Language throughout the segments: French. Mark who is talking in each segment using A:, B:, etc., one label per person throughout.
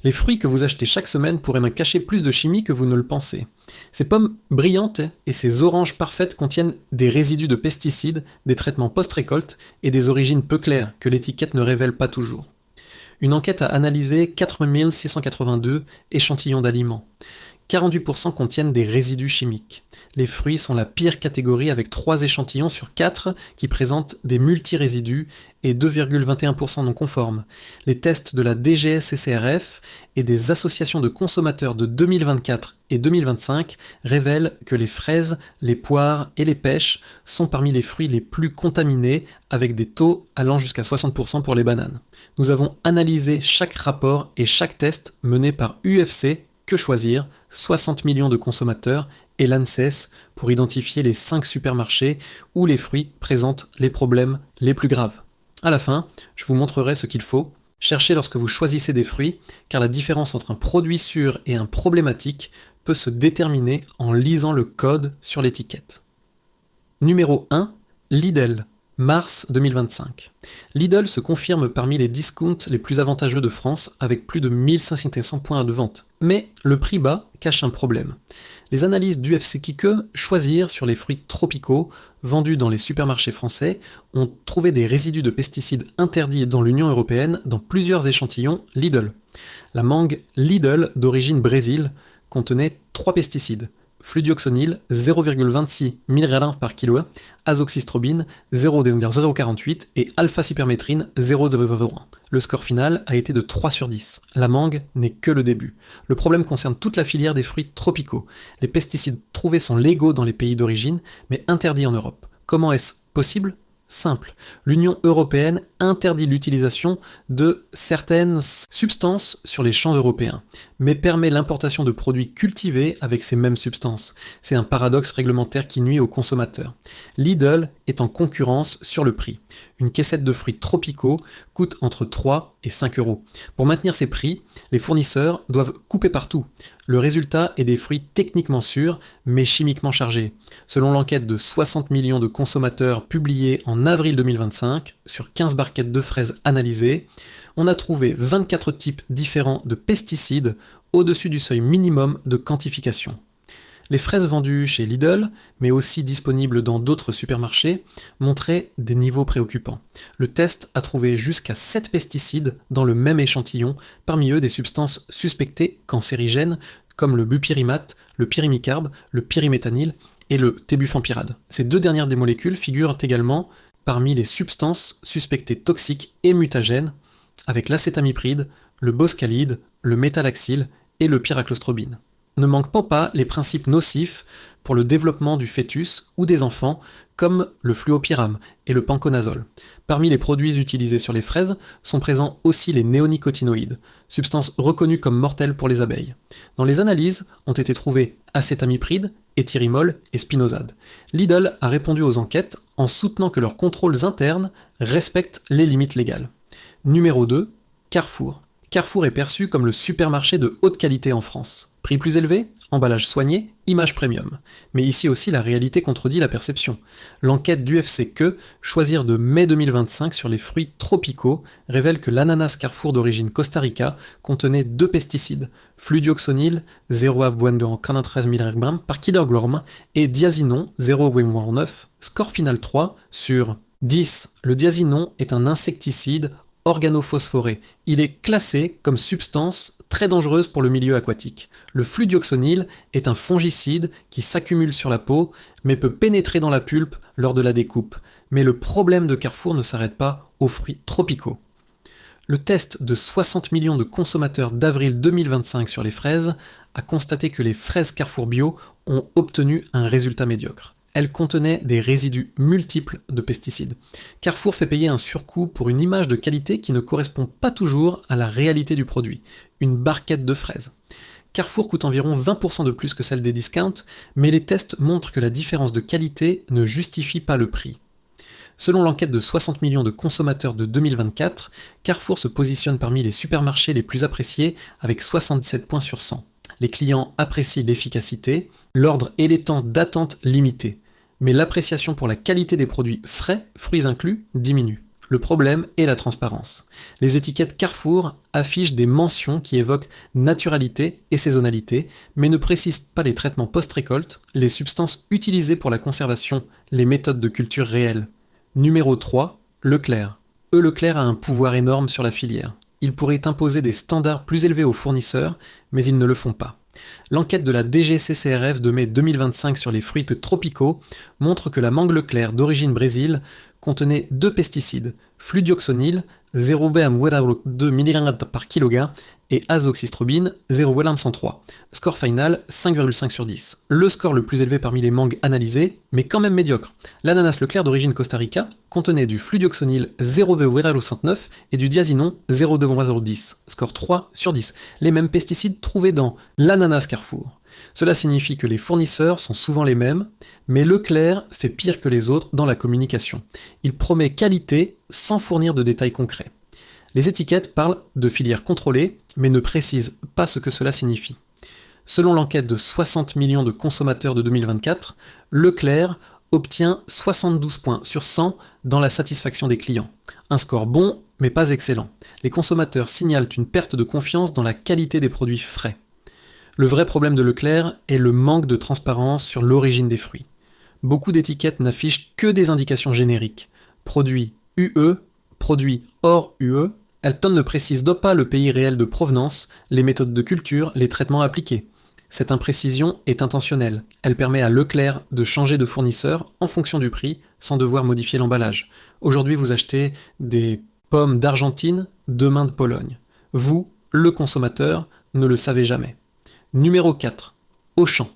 A: Les fruits que vous achetez chaque semaine pourraient même cacher plus de chimie que vous ne le pensez. Ces pommes brillantes et ces oranges parfaites contiennent des résidus de pesticides, des traitements post-récolte et des origines peu claires que l'étiquette ne révèle pas toujours. Une enquête a analysé 4682 échantillons d'aliments. 48% contiennent des résidus chimiques. Les fruits sont la pire catégorie avec 3 échantillons sur 4 qui présentent des multirésidus et 2,21% non conformes. Les tests de la DGS-CCRF et des associations de consommateurs de 2024 et 2025 révèlent que les fraises, les poires et les pêches sont parmi les fruits les plus contaminés avec des taux allant jusqu'à 60% pour les bananes. Nous avons analysé chaque rapport et chaque test mené par UFC, Que Choisir, 60 millions de consommateurs et l'ANSES pour identifier les 5 supermarchés où les fruits présentent les problèmes les plus graves. À la fin, je vous montrerai ce qu'il faut. Cherchez lorsque vous choisissez des fruits, car la différence entre un produit sûr et un problématique peut se déterminer en lisant le code sur l'étiquette. Numéro 1, Lidl. Mars 2025. Lidl se confirme parmi les discounts les plus avantageux de France avec plus de 1500 points de vente. Mais le prix bas cache un problème. Les analyses d'UFC Que Choisir sur les fruits tropicaux vendus dans les supermarchés français ont trouvé des résidus de pesticides interdits dans l'Union européenne dans plusieurs échantillons Lidl. La mangue Lidl d'origine Brésil contenait 3 pesticides. Fludioxonil 0,26 mg par kilo, azoxystrobine 0,048 et alpha-cypermétrine 0,001. Le score final a été de 3 sur 10. La mangue n'est que le début. Le problème concerne toute la filière des fruits tropicaux. Les pesticides trouvés sont légaux dans les pays d'origine, mais interdits en Europe. Comment est-ce possible ? Simple. L'Union européenne interdit l'utilisation de certaines substances sur les champs européens, mais permet l'importation de produits cultivés avec ces mêmes substances. C'est un paradoxe réglementaire qui nuit aux consommateurs. Lidl est en concurrence sur le prix. Une caissette de fruits tropicaux coûte entre 3 et 5 euros. Pour maintenir ces prix, les fournisseurs doivent couper partout. Le résultat est des fruits techniquement sûrs, mais chimiquement chargés. Selon l'enquête de 60 millions de consommateurs publiée en avril 2025, sur 15 barquettes de fraises analysées, on a trouvé 24 types différents de pesticides au-dessus du seuil minimum de quantification. Les fraises vendues chez Lidl, mais aussi disponibles dans d'autres supermarchés, montraient des niveaux préoccupants. Le test a trouvé jusqu'à 7 pesticides dans le même échantillon, parmi eux des substances suspectées cancérigènes comme le bupirimate, le pyrimicarbe, le pyriméthanil et le tébufenpyrade. Ces 2 dernières des molécules figurent également parmi les substances suspectées toxiques et mutagènes avec l'acétamipride, le boscalide, le métalaxyl et le pyraclostrobine. Ne manquent pas les principes nocifs pour le développement du fœtus ou des enfants, comme le fluopyrame et le panconazole. Parmi les produits utilisés sur les fraises sont présents aussi les néonicotinoïdes, substances reconnues comme mortelles pour les abeilles. Dans les analyses ont été trouvés acétamipride, éthyrimol et spinosade. Lidl a répondu aux enquêtes en soutenant que leurs contrôles internes respectent les limites légales. Numéro 2, Carrefour. Carrefour est perçu comme le supermarché de haute qualité en France. Prix plus élevé, emballage soigné, image premium. Mais ici aussi la réalité contredit la perception. L'enquête d'UFC Que Choisir de mai 2025 sur les fruits tropicaux révèle que l'ananas Carrefour d'origine Costa Rica contenait 2 pesticides, fludioxonil 0,93 mg par kg et diazinon 0,9, score final 3 sur 10. Le diazinon est un insecticide organophosphoré. Il est classé comme substance très dangereuse pour le milieu aquatique. Le fludioxonil est un fongicide qui s'accumule sur la peau, mais peut pénétrer dans la pulpe lors de la découpe. Mais le problème de Carrefour ne s'arrête pas aux fruits tropicaux. Le test de 60 millions de consommateurs d'avril 2025 sur les fraises a constaté que les fraises Carrefour Bio ont obtenu un résultat médiocre. Elles contenaient des résidus multiples de pesticides. Carrefour fait payer un surcoût pour une image de qualité qui ne correspond pas toujours à la réalité du produit. Une barquette de fraises. Carrefour coûte environ 20% de plus que celle des discounts, mais les tests montrent que la différence de qualité ne justifie pas le prix. Selon l'enquête de 60 millions de consommateurs de 2024, Carrefour se positionne parmi les supermarchés les plus appréciés avec 77 points sur 100. Les clients apprécient l'efficacité, l'ordre et les temps d'attente limités. Mais l'appréciation pour la qualité des produits frais, fruits inclus, diminue. Le problème est la transparence. Les étiquettes Carrefour affichent des mentions qui évoquent naturalité et saisonnalité, mais ne précisent pas les traitements post-récolte, les substances utilisées pour la conservation, les méthodes de culture réelles. Numéro 3, Leclerc. Leclerc a un pouvoir énorme sur la filière. Ils pourraient imposer des standards plus élevés aux fournisseurs, mais ils ne le font pas. L'enquête de la DGCCRF de mai 2025 sur les fruits tropicaux montre que la mangue Leclerc d'origine Brésil contenait 2 pesticides, fludioxonil 0,2 mg par kg et azoxystrobine 0,103. Score final 5,5 sur 10. Le score le plus élevé parmi les mangues analysées, mais quand même médiocre. L'ananas Leclerc d'origine Costa Rica contenait du fludioxonil 0,69 et du diazinon 0,10. Score 3 sur 10. Les mêmes pesticides trouvés dans l'ananas Carrefour. Cela signifie que les fournisseurs sont souvent les mêmes, mais Leclerc fait pire que les autres dans la communication. Il promet qualité sans fournir de détails concrets. Les étiquettes parlent de filières contrôlées, mais ne précisent pas ce que cela signifie. Selon l'enquête de 60 millions de consommateurs de 2024, Leclerc obtient 72 points sur 100 dans la satisfaction des clients. Un score bon, mais pas excellent. Les consommateurs signalent une perte de confiance dans la qualité des produits frais. Le vrai problème de Leclerc est le manque de transparence sur l'origine des fruits. Beaucoup d'étiquettes n'affichent que des indications génériques. Produit UE, produit hors UE. Elles ne précisent pas le pays réel de provenance, les méthodes de culture, les traitements appliqués. Cette imprécision est intentionnelle. Elle permet à Leclerc de changer de fournisseur en fonction du prix, sans devoir modifier l'emballage. Aujourd'hui, vous achetez des pommes d'Argentine, demain de Pologne. Vous, le consommateur, ne le savez jamais. Numéro 4. Auchan.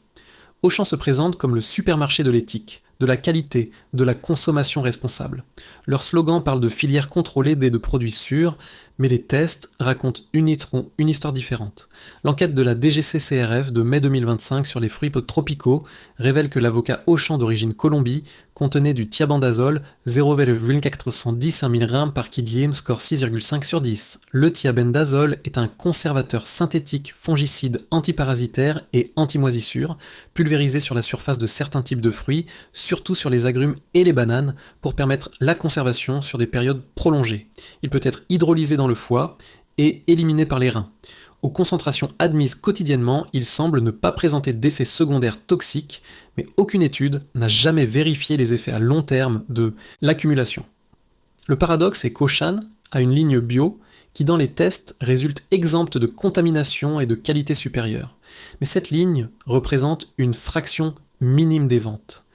A: Auchan se présente comme le supermarché de l'éthique, de la qualité, de la consommation responsable. Leur slogan parle de filières contrôlées et de produits sûrs, mais les tests racontent une histoire différente. L'enquête de la DGCCRF de mai 2025 sur les fruits tropicaux révèle que l'avocat Auchan d'origine Colombie contenait du thiabendazole 0,410 mg par kg, score 6,5 sur 10. Le thiabendazole est un conservateur synthétique, fongicide, antiparasitaire et antimoisissure, pulvérisé sur la surface de certains types de fruits, surtout sur les agrumes et les bananes, pour permettre la conservation sur des périodes prolongées. Il peut être hydrolysé dans le foie et éliminé par les reins. Aux concentrations admises quotidiennement, il semble ne pas présenter d'effets secondaires toxiques, mais aucune étude n'a jamais vérifié les effets à long terme de l'accumulation. Le paradoxe est qu'Auchan a une ligne bio qui dans les tests résulte exempte de contamination et de qualité supérieure. Mais cette ligne représente une fraction minime des ventes.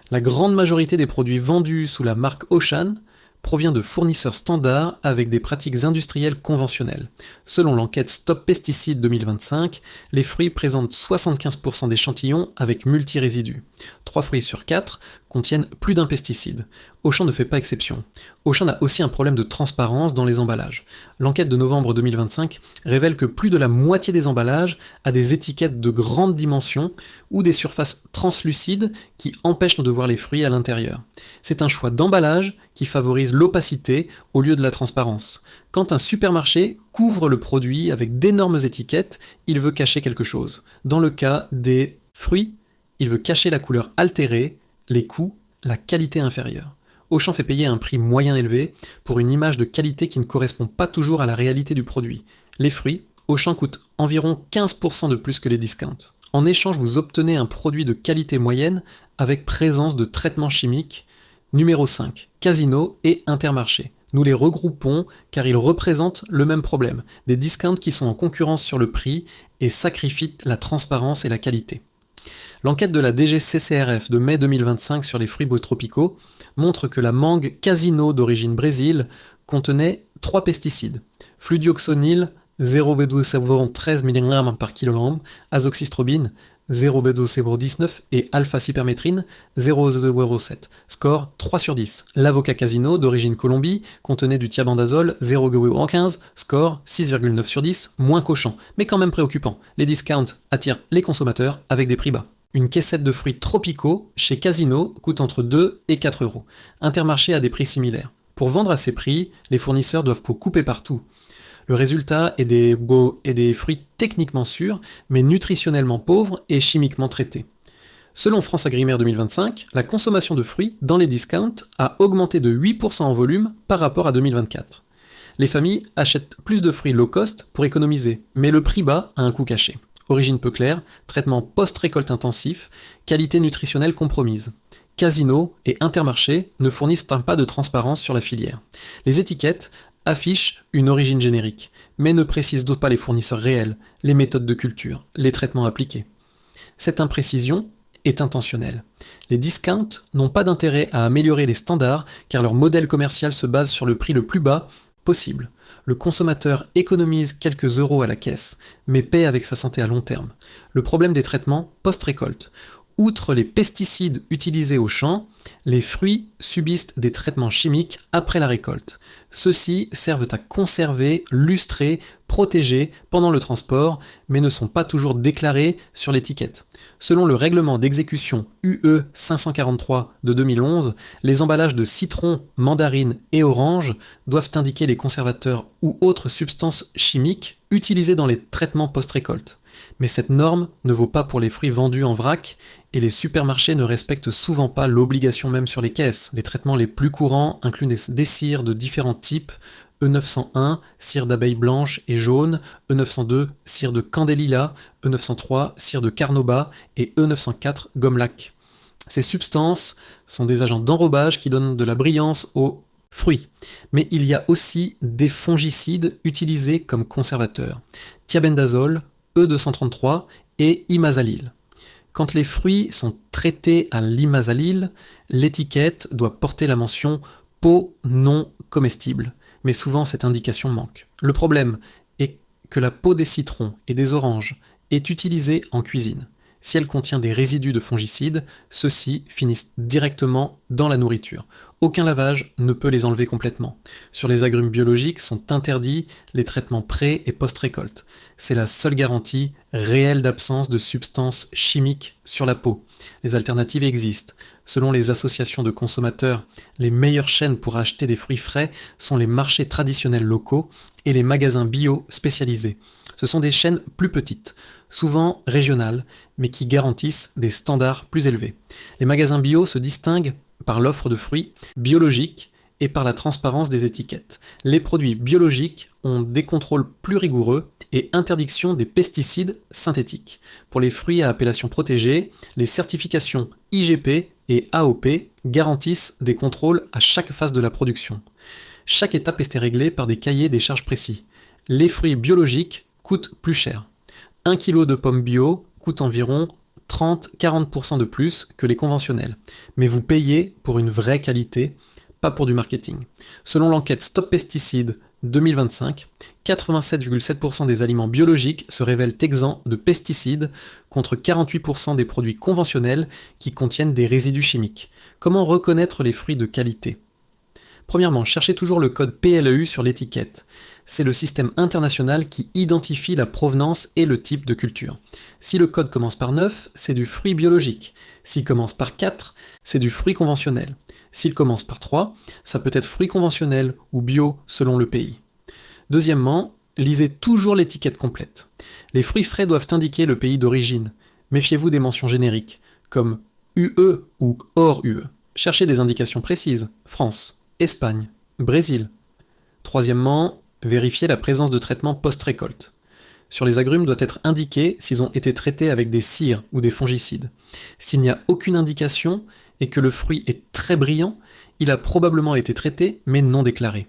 A: La grande majorité des produits vendus sous la marque Auchan provient de fournisseurs standards avec des pratiques industrielles conventionnelles. Selon l'enquête Stop Pesticides 2025, les fruits présentent 75% d'échantillons avec multirésidus. 3 fruits sur 4 contiennent plus d'un pesticide. Auchan ne fait pas exception. Auchan a aussi un problème de transparence dans les emballages. L'enquête de novembre 2025 révèle que plus de la moitié des emballages a des étiquettes de grande dimension ou des surfaces translucides qui empêchent de voir les fruits à l'intérieur. C'est un choix d'emballage qui favorise l'opacité au lieu de la transparence. Quand un supermarché couvre le produit avec d'énormes étiquettes, il veut cacher quelque chose. Dans le cas des fruits, il veut cacher la couleur altérée, les coûts, la qualité inférieure. Auchan fait payer un prix moyen élevé pour une image de qualité qui ne correspond pas toujours à la réalité du produit. Les fruits, Auchan coûte environ 15% de plus que les discounts. En échange, vous obtenez un produit de qualité moyenne avec présence de traitements chimiques. Numéro 5. Casino et Intermarché. Nous les regroupons car ils représentent le même problème. Des discounts qui sont en concurrence sur le prix et sacrifient la transparence et la qualité. L'enquête de la DGCCRF de mai 2025 sur les fruits tropicaux montre que la mangue Casino d'origine Brésil contenait 3 pesticides. Fludioxonil 0,13 mg par kg, azoxystrobine 0,19 et alpha-cypermétrine 0,07. Score 3 sur 10. L'avocat Casino d'origine Colombie contenait du thiabendazole 0,15, score 6,9 sur 10, moins qu'Auchan, mais quand même préoccupant. Les discounts attirent les consommateurs avec des prix bas. Une caissette de fruits tropicaux chez Casino coûte entre 2 et 4 euros. Intermarché a des prix similaires. Pour vendre à ces prix, les fournisseurs doivent couper partout. Le résultat est des fruits techniquement sûrs, mais nutritionnellement pauvres et chimiquement traités. Selon France Agrimaire 2025, la consommation de fruits dans les discounts a augmenté de 8% en volume par rapport à 2024. Les familles achètent plus de fruits low cost pour économiser, mais le prix bas a un coût caché. Origine peu claire, traitement post-récolte intensif, qualité nutritionnelle compromise. Casino et Intermarché ne fournissent pas de transparence sur la filière. Les étiquettes affichent une origine générique, mais ne précisent pas les fournisseurs réels, les méthodes de culture, les traitements appliqués. Cette imprécision est intentionnelle. Les discounts n'ont pas d'intérêt à améliorer les standards car leur modèle commercial se base sur le prix le plus bas possible. Le consommateur économise quelques euros à la caisse, mais paie avec sa santé à long terme. Le problème des traitements post-récolte. Outre les pesticides utilisés au champ, les fruits subissent des traitements chimiques après la récolte. Ceux-ci servent à conserver, lustrer, protéger pendant le transport, mais ne sont pas toujours déclarés sur l'étiquette. Selon le règlement d'exécution UE 543 de 2011, les emballages de citron, mandarine et orange doivent indiquer les conservateurs ou autres substances chimiques utilisées dans les traitements post-récolte. Mais cette norme ne vaut pas pour les fruits vendus en vrac et les supermarchés ne respectent souvent pas l'obligation même sur les caisses. Les traitements les plus courants incluent des cires de différents types, E901, cire d'abeille blanche et jaune, E902, cire de candélila, E903, cire de carnauba et E904, gomme lac. Ces substances sont des agents d'enrobage qui donnent de la brillance aux fruits. Mais il y a aussi des fongicides utilisés comme conservateurs. Thiabendazole, E233 et imazalil. Quand les fruits sont traités à l'imazalil, l'étiquette doit porter la mention peau non comestible, mais souvent cette indication manque. Le problème est que la peau des citrons et des oranges est utilisée en cuisine. Si elle contient des résidus de fongicides, ceux-ci finissent directement dans la nourriture. Aucun lavage ne peut les enlever complètement. Sur les agrumes biologiques sont interdits les traitements pré- et post-récolte. C'est la seule garantie réelle d'absence de substances chimiques sur la peau. Les alternatives existent. Selon les associations de consommateurs, les meilleures chaînes pour acheter des fruits frais sont les marchés traditionnels locaux et les magasins bio spécialisés. Ce sont des chaînes plus petites, souvent régionales, mais qui garantissent des standards plus élevés. Les magasins bio se distinguent par l'offre de fruits biologiques et par la transparence des étiquettes. Les produits biologiques ont des contrôles plus rigoureux et interdiction des pesticides synthétiques. Pour les fruits à appellation protégée, les certifications IGP et AOP garantissent des contrôles à chaque phase de la production. Chaque étape est réglée par des cahiers des charges précis. Les fruits biologiques coûtent plus cher. 1 kg de pommes bio coûte environ 30-40% de plus que les conventionnels. Mais vous payez pour une vraie qualité, pas pour du marketing. Selon l'enquête Stop Pesticides 2025, 87,7% des aliments biologiques se révèlent exempts de pesticides contre 48% des produits conventionnels qui contiennent des résidus chimiques. Comment reconnaître les fruits de qualité ? Premièrement, cherchez toujours le code PLEU sur l'étiquette. C'est le système international qui identifie la provenance et le type de culture. Si le code commence par 9, c'est du fruit biologique. S'il commence par 4, c'est du fruit conventionnel. S'il commence par 3, ça peut être fruit conventionnel ou bio selon le pays. Deuxièmement, lisez toujours l'étiquette complète. Les fruits frais doivent indiquer le pays d'origine. Méfiez-vous des mentions génériques, comme UE ou hors UE. Cherchez des indications précises, France, Espagne, Brésil. Troisièmement, vérifiez la présence de traitements post-récolte. Sur les agrumes doit être indiqué s'ils ont été traités avec des cires ou des fongicides. S'il n'y a aucune indication et que le fruit est très brillant, il a probablement été traité mais non déclaré.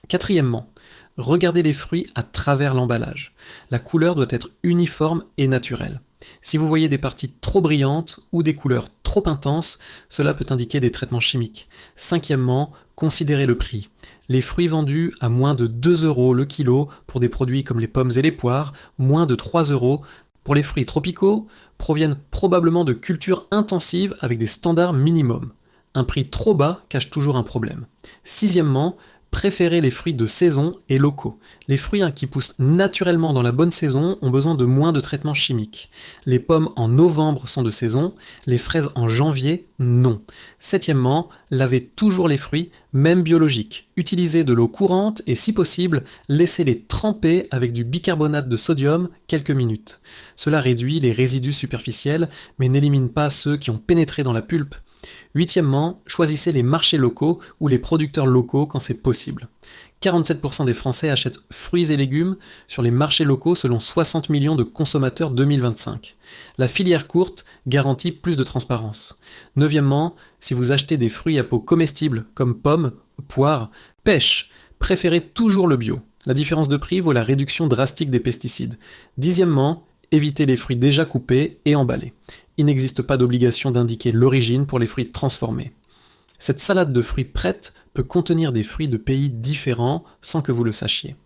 A: Quatrièmement, regardez les fruits à travers l'emballage. La couleur doit être uniforme et naturelle. Si vous voyez des parties trop brillantes ou des couleurs trop intenses, cela peut indiquer des traitements chimiques. Cinquièmement, considérez le prix. Les fruits vendus à moins de 2 € le kilo pour des produits comme les pommes et les poires, moins de 3 € pour les fruits tropicaux, proviennent probablement de cultures intensives avec des standards minimums. Un prix trop bas cache toujours un problème. Sixièmement, Préférez les fruits de saison et locaux. Les fruits qui poussent naturellement dans la bonne saison ont besoin de moins de traitements chimiques. Les pommes en novembre sont de saison, les fraises en janvier, non. Septièmement, lavez toujours les fruits, même biologiques. Utilisez de l'eau courante et si possible, laissez-les tremper avec du bicarbonate de sodium quelques minutes. Cela réduit les résidus superficiels, mais n'élimine pas ceux qui ont pénétré dans la pulpe. Huitièmement, choisissez les marchés locaux ou les producteurs locaux quand c'est possible. 47% des Français achètent fruits et légumes sur les marchés locaux selon 60 millions de consommateurs 2025. La filière courte garantit plus de transparence. Neuvièmement, si vous achetez des fruits à peau comestible comme pommes, poires, pêches, préférez toujours le bio. La différence de prix vaut la réduction drastique des pesticides. Dixièmement, évitez les fruits déjà coupés et emballés. Il n'existe pas d'obligation d'indiquer l'origine pour les fruits transformés. Cette salade de fruits prête peut contenir des fruits de pays différents sans que vous le sachiez.